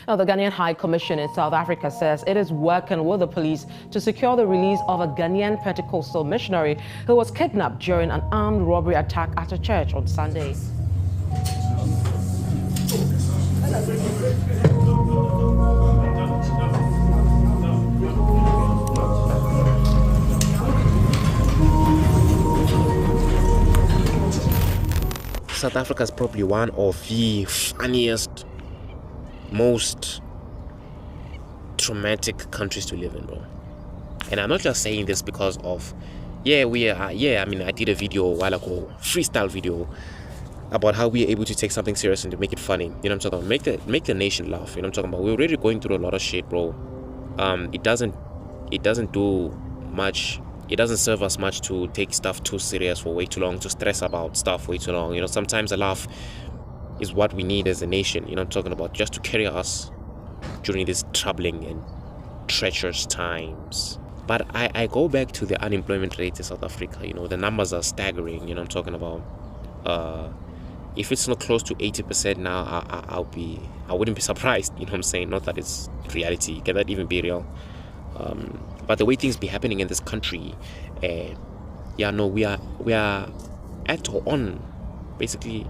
Now, the Ghanaian High Commission in South Africa says it is working with the police to secure the release of a Ghanaian Pentecostal missionary who was kidnapped during an armed robbery attack at a church on Sunday. South Africa is probably one of the funniest, most traumatic countries to live in, bro. And I'm not just saying this because of, I did a video a while ago, freestyle video, about how we are able to take something serious and to make it funny. You know what I'm talking about? Make the nation laugh. You know what I'm talking about? We're already going through a lot of shit, bro. It doesn't do much. It doesn't serve us much to take stuff too serious for way too long, to stress about stuff way too long. You know, sometimes a laugh is what we need as a nation. You know what I'm talking about? Just to carry us during these troubling and treacherous times. But I go back to the unemployment rate in South Africa. You know, the numbers are staggering. You know what I'm talking about? If it's not close to 80% now, I wouldn't be surprised. You know what I'm saying? Not that it's reality. Can that even be real? But the way things be happening in this country, we are at or on, basically,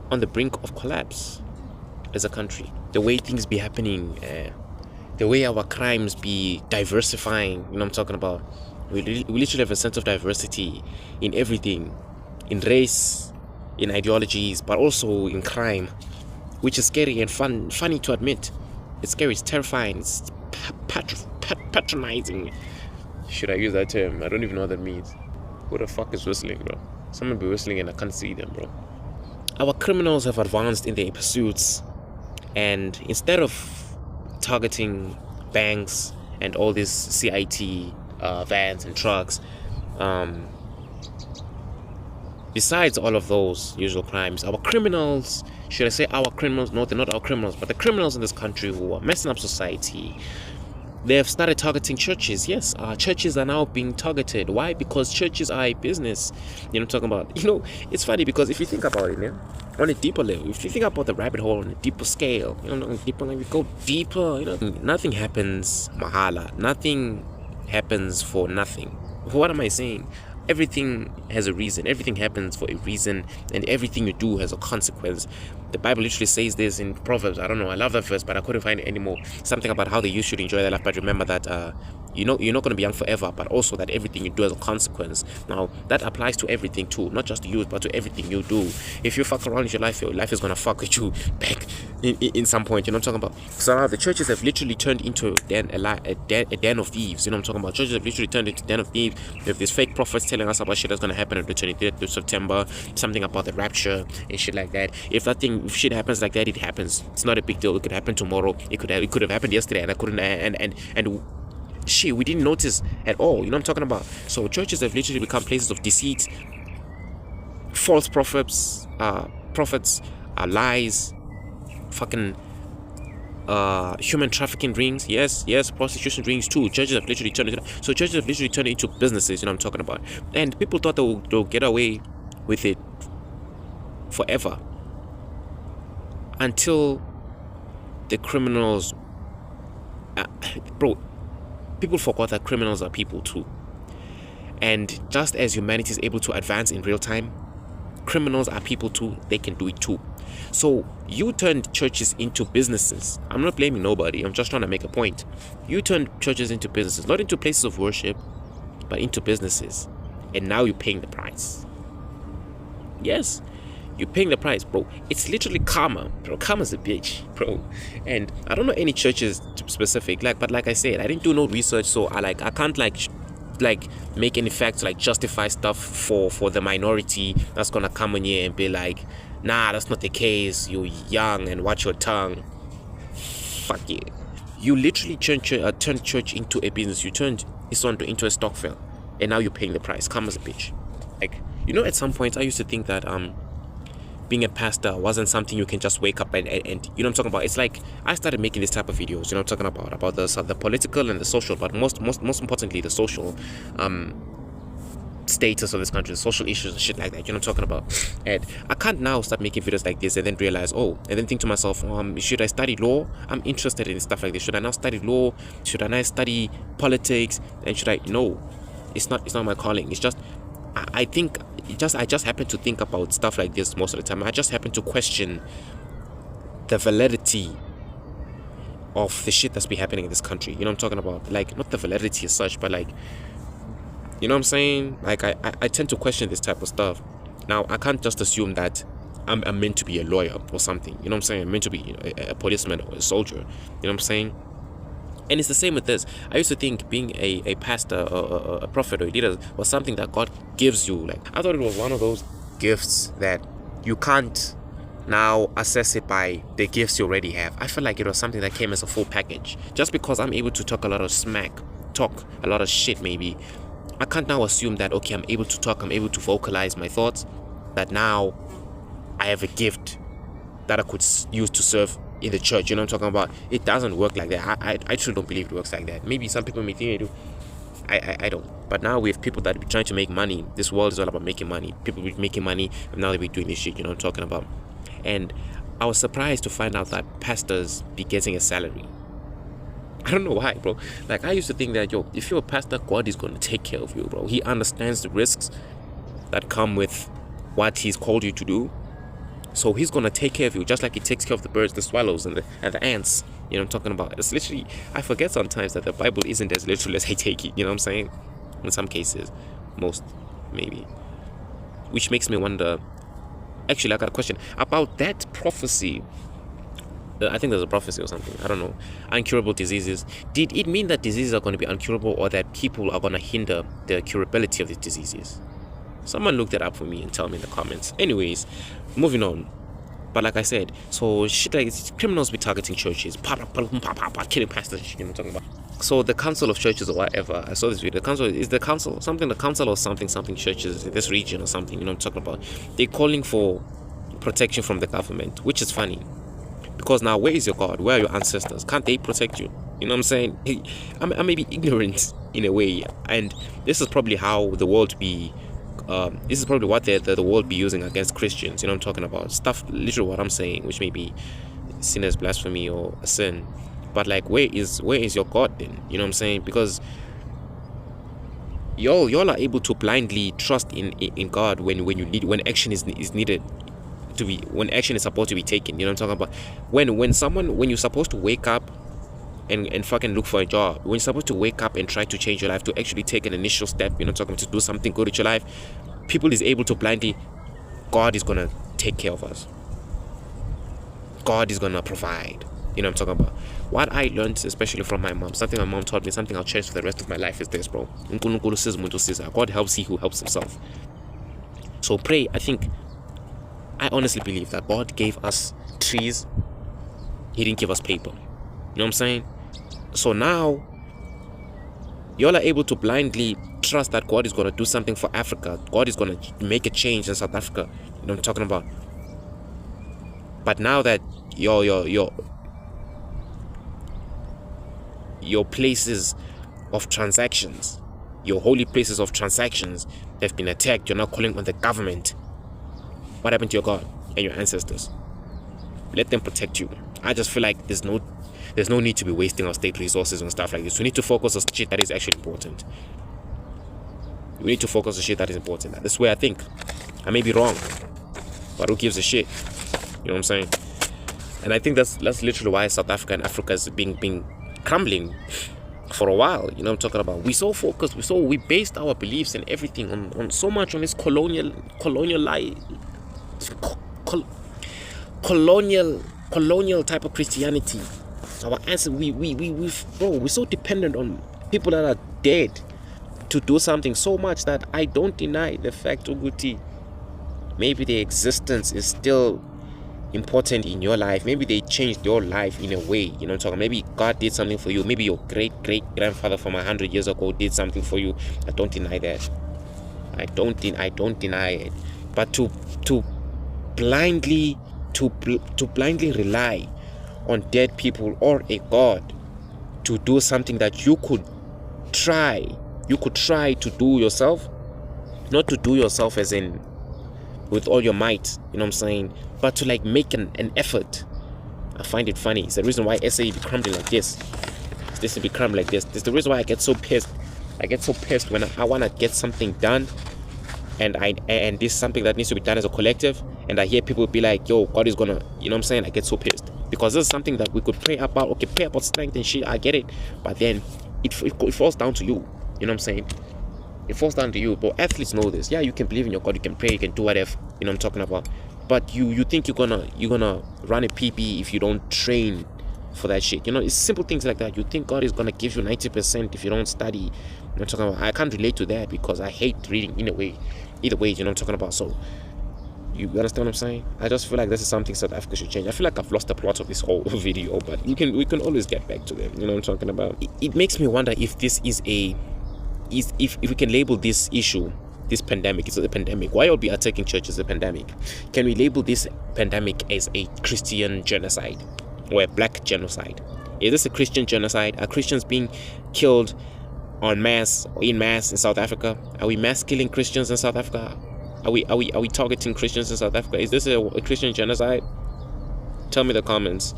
on the brink of collapse as a country. The way things be happening, the way our crimes be diversifying, you know what I'm talking about? We literally have a sense of diversity in everything, in race, in ideologies, but also in crime, which is scary and funny to admit. It's scary, it's terrifying, it's patronizing. Should I use that term? I don't even know what that means. Who the fuck is whistling, bro? Someone be whistling and I can't see them, bro. Our criminals have advanced in their pursuits, and instead of targeting banks and all these CIT vans and trucks, besides all of those usual crimes, our criminals, should I say our criminals? No, they're not our criminals, but the criminals in this country who are messing up society, they have started targeting churches. Yes, churches are now being targeted. Why? Because churches are a business. You know what I'm talking about? You know, it's funny because if you think about it, yeah, on a deeper level, if you think about the rabbit hole on a deeper scale, you know, deeper, like we go deeper, you know, nothing happens mahala. Nothing happens for nothing. What am I saying? Everything has a reason. Everything happens for a reason, and everything you do has a consequence. The Bible literally says this in Proverbs. I don't know, I love that verse, but I couldn't find it anymore. Something about how the youth should enjoy their life, but remember that you're not going to be young forever, but also that everything you do has a consequence. Now, that applies to everything too, not just to youth, but to everything you do. If you fuck around with your life is going to fuck with you back in some point. You know what I'm talking about? So now the churches have literally turned into a den of thieves. You know what I'm talking about? Churches have literally turned into a den of thieves. They have these fake prophets telling us about shit that's going to happen on the 23rd of September, something about the rapture and shit like that. If shit happens like that, it happens. It's not a big deal. It could happen tomorrow. It could have happened yesterday, and I couldn't. And shit, we didn't notice at all. You know what I'm talking about? So churches have literally become places of deceit, false prophets, lies, fucking human trafficking rings. Yes, prostitution rings too. Churches have literally turned it into businesses. You know what I'm talking about? And people thought they'll get away with it forever, until the criminals, bro, people forgot that criminals are people too. And just as humanity is able to advance in real time, criminals are people too. They can do it too. So you turned churches into businesses. I'm not blaming nobody. I'm just trying to make a point. You turned churches into businesses, not into places of worship, but into businesses. And now you're paying the price. Yes, you're paying the price, bro. It's literally karma, bro. Karma's a bitch, bro. And I don't know any churches specific, but like I said, I didn't do no research, so I can't make any facts justify stuff for the minority that's gonna come in here and be like, nah, that's not the case. You're young and watch your tongue. Fuck yeah. You literally turned church into a business. You turned Islam into a stock fail, and now you're paying the price. Karma's a bitch. You know, at some point I used to think that being a pastor wasn't something you can just wake up and you know what I'm talking about. It's like I started making this type of videos, you know what I'm talking about the political and the social, but most importantly the social. status of this country, social issues and shit like that. You know what I'm talking about? And I can't now start making videos like this and then realize, and then think to myself, should I study law? I'm interested in stuff like this. Should I now study law? Should I now study politics? And should I? No, it's not my calling. It's just I just happen to think about stuff like this most of the time. I just happen to question the validity of the shit that's been happening in this country. You know what I'm talking about? Like, not the validity as such, but like, you know what I'm saying? Like, I tend to question this type of stuff. Now, I can't just assume that I'm meant to be a lawyer or something. You know what I'm saying? I'm meant to be a policeman or a soldier. You know what I'm saying? And it's the same with this. I used to think being a pastor or a prophet or a leader was something that God gives you. Like, I thought it was one of those gifts that you can't now assess it by the gifts you already have. I feel like it was something that came as a full package. Just because I'm able to talk a lot of smack, talk a lot of shit maybe, I can't now assume that, okay, I'm able to talk, I'm able to vocalize my thoughts, that now I have a gift that I could use to serve in the church. You know what I'm talking about? It doesn't work like that. I truly don't believe it works like that. Maybe some people may think they do. I don't. But now we have people that be trying to make money. This world is all about making money. People be making money, and now they be doing this shit. You know what I'm talking about? And I was surprised to find out that pastors be getting a salary. I don't know why, bro. Like, I used to think that, if you're a pastor, God is going to take care of you, bro. He understands the risks that come with what he's called you to do. So he's going to take care of you, just like he takes care of the birds, the swallows, and the ants. You know what I'm talking about? It's literally, I forget sometimes that the Bible isn't as literal as I take it. You know what I'm saying? In some cases. Most, maybe. Which makes me wonder, actually, I got a question about that prophecy. I think there's a prophecy or something. I don't know. Uncurable diseases. Did it mean that diseases are going to be uncurable, or that people are going to hinder the curability of the diseases? Someone look that up for me and tell me in the comments. Anyways, moving on. But like I said, so shit like criminals be targeting churches, killing pastors. You know what I'm talking about? So the council of churches or whatever, I saw this video. The council or something churches in this region or something. You know what I'm talking about? They're calling for protection from the government, which is funny. Because now, where is your God? Where are your ancestors? Can't they protect you? You know what I'm saying? I may be ignorant in a way, and this is probably how the world be. This is probably what the world be using against Christians. You know what I'm talking about? Stuff, literally what I'm saying, which may be seen as blasphemy or a sin. But like, where is your God then? You know what I'm saying? Because y'all are able to blindly trust in God when action is needed. When action is supposed to be taken. You know what I'm talking about? When you're supposed to wake up and fucking look for a job, when you're supposed to wake up and try to change your life, to actually take an initial step, you know what I'm talking about, to do something good with your life, people is able to blindly, God is gonna take care of us, God is gonna provide. You know what I'm talking about? What I learned, especially from my mom, something my mom taught me, something I'll cherish for the rest of my life, is this, bro. God helps he who helps himself. So pray. I honestly believe that God gave us trees, he didn't give us paper. You know what I'm saying? So now, y'all are able to blindly trust that God is going to do something for Africa. God is going to make a change in South Africa. You know what I'm talking about? But now that your places of transactions, your holy places of transactions have been attacked, you're now calling on the government. What happened to your God and your ancestors? Let them protect you. I just feel like there's no need to be wasting our state resources on stuff like this. We need to focus on shit that is actually important. We need to focus on shit that is important. This way, I think. I may be wrong, but who gives a shit? You know what I'm saying? And I think that's literally why South Africa and Africa is being crumbling for a while. You know what I'm talking about? We so focused, we based our beliefs and everything on so much on this colonial type of Christianity. Our answer, we're so dependent on people that are dead to do something so much that I don't deny the fact, Uguti, maybe their existence is still important in your life. Maybe they changed your life in a way. You know what I'm talking? Maybe God did something for you. Maybe your great-great-grandfather from 100 years ago did something for you. I don't deny that. I don't deny it. But to blindly rely on dead people or a God to do something that you could try to do yourself, not to do yourself as in with all your might, you know what I'm saying, but to like make an effort. I find it funny. It's the reason why SA be crumbling like this. This will be crumbling like this. This is the reason why I get so pissed. I get so pissed when I want to get something done, and this is something that needs to be done as a collective, and I hear people be like, yo, God is gonna, you know what I'm saying? I get so pissed because this is something that we could pray about. Okay, pray about strength and shit, I get it, but then it falls down to you. You know what I'm saying? It falls down to you. But athletes know this. Yeah, you can believe in your God, you can pray, you can do whatever, you know what I'm talking about. But you think you're gonna run a PB if you don't train for that shit. You know, it's simple things like that. You think God is gonna give you 90% if you don't study. I'm talking about. I can't relate to that because I hate reading either way, you know what I'm talking about. So you understand what I'm saying? I just feel like this is something South Africa should change. I feel like I've lost the plot of this whole video, but we can always get back to them. You know what I'm talking about? It makes me wonder if this is if we can label this issue, this pandemic, it's a pandemic. Why all be attacking churches a pandemic? Can we label this pandemic as a Christian genocide or a black genocide? Is this a Christian genocide? Are Christians being killed en masse in South Africa? Are we mass killing Christians in South Africa? Are we targeting Christians in South Africa? Is this a Christian genocide? Tell me the comments.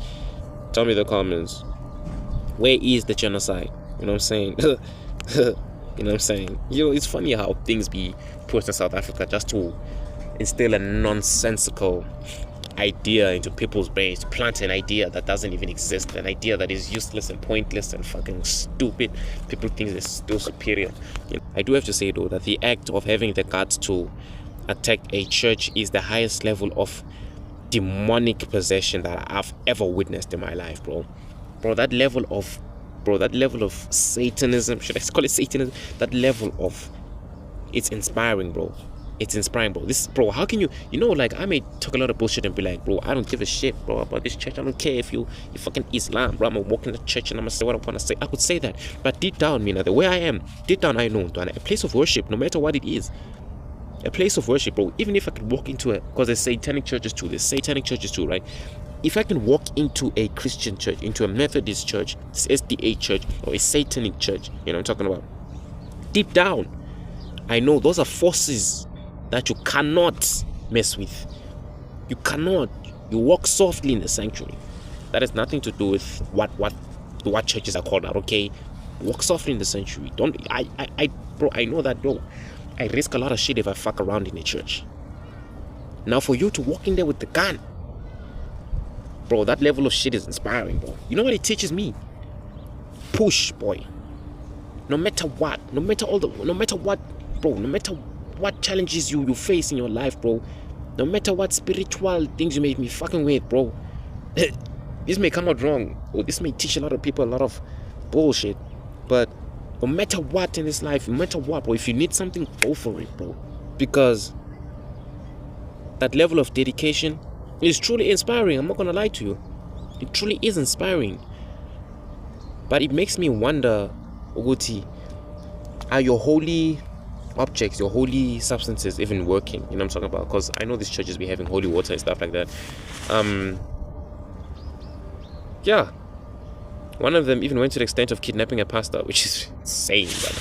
Tell me the comments. Where is the genocide? You know what I'm saying? You know what I'm saying? You know, it's funny how things be pushed in South Africa just to instill a nonsensical idea into people's brains, to plant an idea that doesn't even exist, an idea that is useless and pointless and fucking stupid. People think they're still superior. You know, I do have to say though that the act of having the guts to attack a church is the highest level of demonic possession that I've ever witnessed in my life, bro. That level of Satanism, should I call it Satanism? That level of, it's inspiring, bro. It's inspiring, bro. This, bro, how can you know, like, I may talk a lot of bullshit and be like, bro, I don't give a shit, bro, about this church. I don't care if you fucking Islam, bro. I'm gonna walk in the church and I'm gonna say what I wanna say. I could say that, but deep down, you know, the way I am, deep down, I know, a place of worship, no matter what it is, a place of worship, bro. Even if I could walk into it, because there's satanic churches too, right? If I can walk into a Christian church, into a Methodist church, SDA church, or a satanic church, you know what I'm talking about, deep down, I know those are forces that you cannot mess with. You cannot. You walk softly in the sanctuary. That has nothing to do with what churches are called out, okay? Walk softly in the sanctuary. Don't, bro, I know that, bro. I risk a lot of shit if I fuck around in a church. Now for you to walk in there with the gun, bro, that level of shit is inspiring, bro. You know what it teaches me? Push, boy. No matter what, no matter what challenges you face in your life, bro. No matter what spiritual things you may be fucking with, bro. This may come out wrong, or this may teach a lot of people a lot of bullshit. But no matter what in this life, no matter what, bro, if you need something, go for it, bro. Because that level of dedication is truly inspiring. I'm not gonna lie to you. It truly is inspiring. But it makes me wonder, Uguti, are your holy objects, your holy substances even working? You know what I'm talking about? Because I know these churches be having holy water and stuff like that. Yeah. One of them even went to the extent of kidnapping a pastor, which is insane, brother.